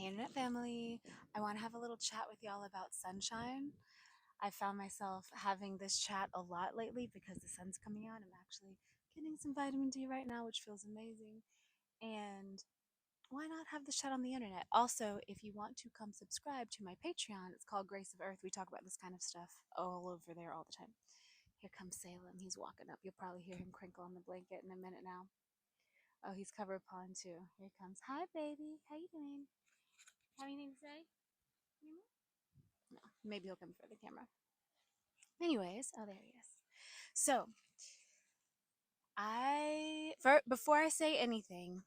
Hey, Internet family. I want to have a little chat with y'all about sunshine. I found myself having this chat a lot lately because the sun's coming out. I'm actually getting some vitamin D right now, which feels amazing. And why not have this chat on the internet? Also, if you want to come subscribe to my Patreon, it's called Grace of Earth. We talk about this kind of stuff all over there all the time. Here comes Salem. He's walking up. You'll probably hear him crinkle on the blanket in a minute now. Oh, he's covered pawn too. Here he comes. Hi, baby. How you doing? Have anything to say? No, maybe he'll come for the camera. Anyways, oh, there he is. So, before I say anything,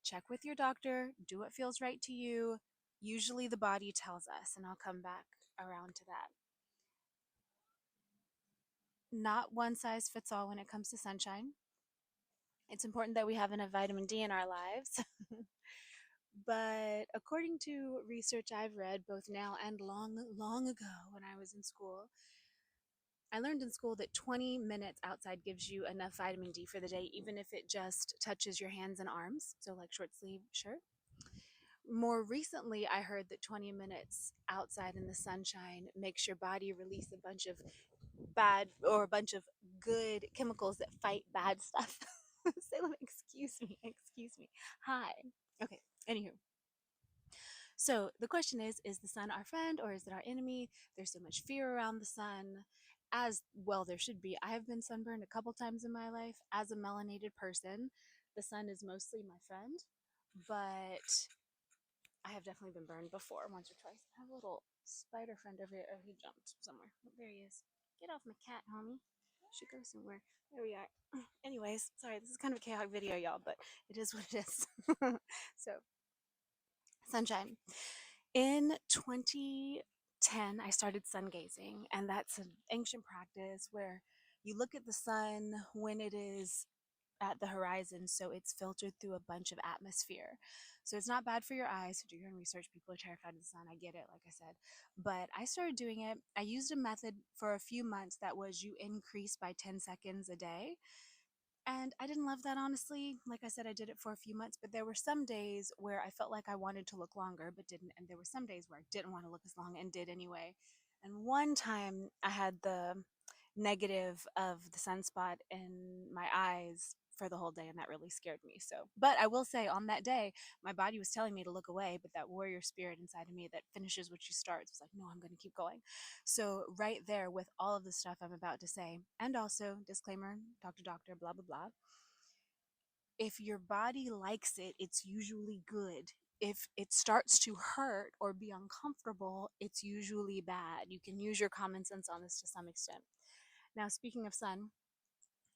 check with your doctor, do what feels right to you. Usually the body tells us, and I'll come back around to that. Not one size fits all when it comes to sunshine. It's important that we have enough vitamin D in our lives. But according to research I've read both now and long, long ago when I was in school, I learned in school that 20 minutes outside gives you enough vitamin D for the day, even if it just touches your hands and arms. So, like short sleeve shirt. More recently, I heard that 20 minutes outside in the sunshine makes your body release a bunch of bad or a bunch of good chemicals that fight bad stuff. Salem, excuse me, excuse me. Hi. Okay, anywho. So the question is the sun our friend or is it our enemy? There's so much fear around the sun. As well, there should be. I have been sunburned a couple times in my life. As a melanated person, the sun is mostly my friend, but I have definitely been burned before, once or twice. I have a little spider friend over here. Oh, he jumped somewhere. Oh, there he is. Get off my cat, homie. Should go somewhere. There we are. Anyways, sorry, this is kind of a chaotic video, y'all, but it is what it is. So, sunshine. In 2010, I started sun gazing, and that's an ancient practice where you look at the sun when it is at the horizon, so it's filtered through a bunch of atmosphere. So it's not bad for your eyes. So do your own research. People are terrified of the sun. I get it, like I said. But I started doing it. I used a method for a few months that was you increase by 10 seconds a day. And I didn't love that, honestly. Like I said, I did it for a few months, but there were some days where I felt like I wanted to look longer, but didn't. And there were some days where I didn't want to look as long and did anyway. And one time I had the negative of the sunspot in my eyes for the whole day, and that really scared me. So, but I will say on that day, my body was telling me to look away, but that warrior spirit inside of me that finishes what she starts was like, no, I'm going to keep going. So, right there with all of the stuff I'm about to say, and also, disclaimer, doctor, blah, blah, blah. If your body likes it, it's usually good. If it starts to hurt or be uncomfortable, it's usually bad. You can use your common sense on this to some extent. Now, speaking of sun,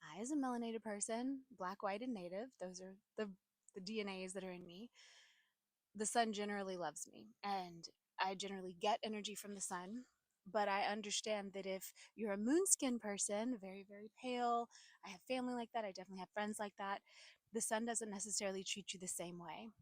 I, as a melanated person, black, white, and native, those are the DNAs that are in me, the sun generally loves me. And I generally get energy from the sun. But I understand that if you're a moon skin person, very, very pale, I have family like that, I definitely have friends like that, the sun doesn't necessarily treat you the same way.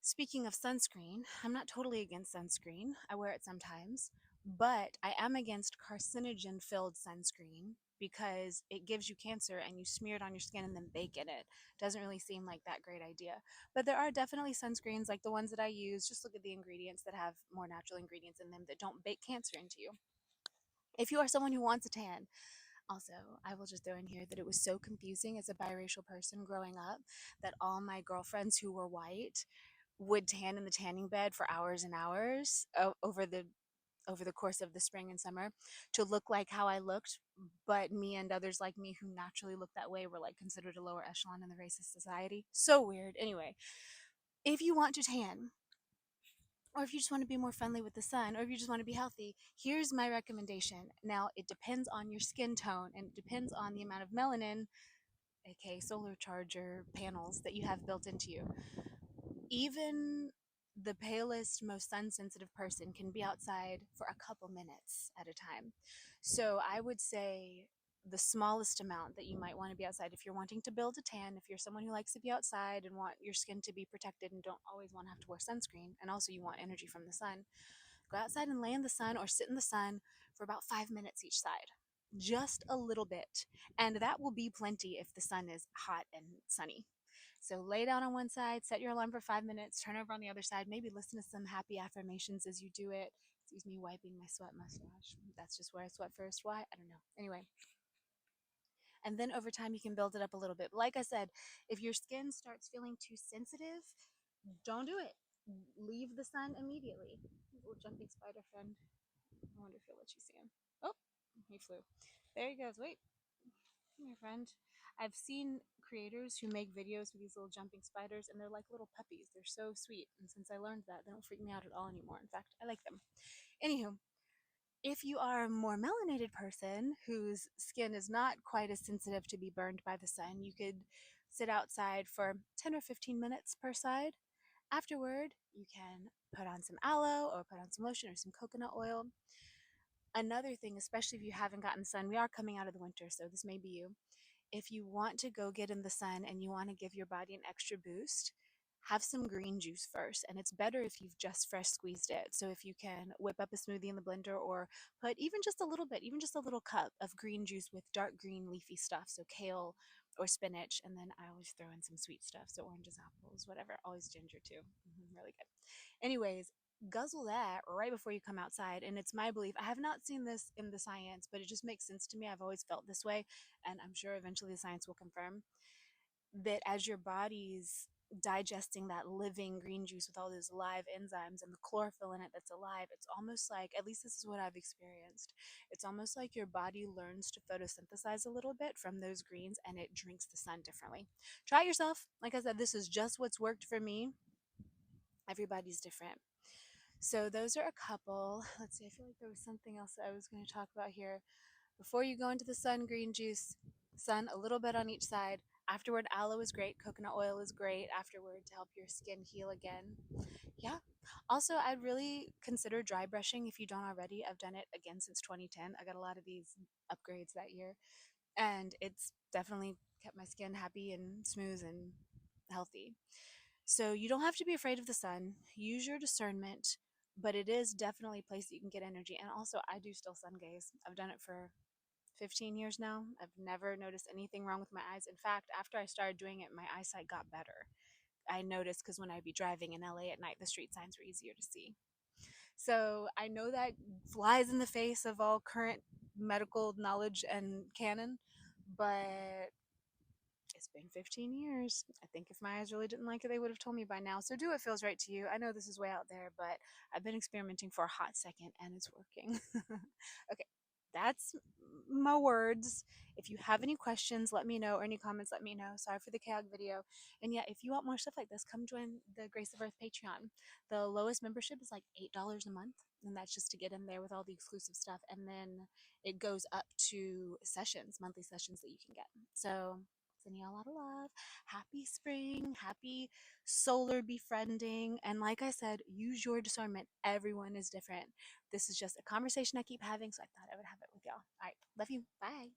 Speaking of sunscreen, I'm not totally against sunscreen. I wear it sometimes, but I am against carcinogen filled sunscreen because it gives you cancer and you smear it on your skin and then bake in it. Doesn't really seem like that great idea. But there are definitely sunscreens like the ones that I use. Just look at the ingredients that have more natural ingredients in them that don't bake cancer into you. If you are someone who wants a tan, also, I will just throw in here that it was so confusing as a biracial person growing up that all my girlfriends who were white would tan in the tanning bed for hours and hours over the course of the spring and summer to look like how I looked, but me and others like me who naturally look that way were like considered a lower echelon in the racist society. So weird. Anyway, if you want to tan, or if you just want to be more friendly with the sun, or if you just want to be healthy, here's my recommendation. Now, it depends on your skin tone and it depends on the amount of melanin, aka solar charger panels, that you have built into you. Even the palest, most sun sensitive person can be outside for a couple minutes at a time. So I would say the smallest amount that you might want to be outside if you're wanting to build a tan, if you're someone who likes to be outside and want your skin to be protected and don't always want to have to wear sunscreen, and also you want energy from the sun, go outside and lay in the sun or sit in the sun for about 5 minutes each side. Just a little bit. And that will be plenty if the sun is hot and sunny. So lay down on one side, set your alarm for 5 minutes, turn over on the other side, maybe listen to some happy affirmations as you do it. Excuse me, wiping my sweat mustache. That's just where I sweat first. Why? I don't know. Anyway, and then over time you can build it up a little bit. Like I said, if your skin starts feeling too sensitive, don't do it. Leave the sun immediately. Little jumping spider friend. I wonder if he'll let you see him. Oh, he flew. There he goes. Wait, come here, friend. I've seen creators who make videos with these little jumping spiders, and they're like little puppies. They're so sweet. And since I learned that, they don't freak me out at all anymore. In fact, I like them. Anywho, if you are a more melanated person whose skin is not quite as sensitive to be burned by the sun, you could sit outside for 10 or 15 minutes per side. Afterward, you can put on some aloe or put on some lotion or some coconut oil. Another thing, especially if you haven't gotten sun, we are coming out of the winter, so this may be you. If you want to go get in the sun and you want to give your body an extra boost, have some green juice first. And it's better if you've just fresh squeezed it. So if you can whip up a smoothie in the blender or put even just a little bit, even just a little cup of green juice with dark green leafy stuff, so kale or spinach. And then I always throw in some sweet stuff, so oranges, apples, whatever. Always ginger too. Really good. Anyways, guzzle that right before you come outside. And it's my belief, I have not seen this in the science, but it just makes sense to me. I've always felt this way, and I'm sure eventually the science will confirm that as your body's digesting that living green juice with all those live enzymes and the chlorophyll in it that's alive, it's almost like, at least this is what I've experienced, it's almost like your body learns to photosynthesize a little bit from those greens and it drinks the sun differently. Try it yourself. Like I said, this is just what's worked for me. Everybody's different. So those are a couple. Let's see, I feel like there was something else that I was going to talk about here. Before you go into the sun, green juice, sun a little bit on each side. Afterward, aloe is great. Coconut oil is great afterward to help your skin heal again. Yeah. Also, I'd really consider dry brushing if you don't already. I've done it again since 2010. I got a lot of these upgrades that year, and it's definitely kept my skin happy and smooth and healthy. So you don't have to be afraid of the sun. Use your discernment, but it is definitely a place that you can get energy. And also, I do still sun gaze. I've done it for 15 years now. I've never noticed anything wrong with my eyes. In fact, after I started doing it, my eyesight got better. I noticed because when I'd be driving in LA at night, the street signs were easier to see. So I know that flies in the face of all current medical knowledge and canon, but it's been 15 years. I think if my eyes really didn't like it, they would have told me by now. So do what feels right to you. I know this is way out there, but I've been experimenting for a hot second and it's working. Okay, that's my words. If you have any questions, let me know, or any comments, let me know. Sorry for the chaotic video. And yeah, if you want more stuff like this, come join the Grace of Earth Patreon. The lowest membership is like $8 a month, and that's just to get in there with all the exclusive stuff. And then it goes up to sessions, monthly sessions that you can get. So sending you a lot of love. Happy spring, happy solar befriending. And like I said, use your discernment. Everyone is different. This is just a conversation I keep having, so I thought I would have it with y'all. All right, love you. Bye.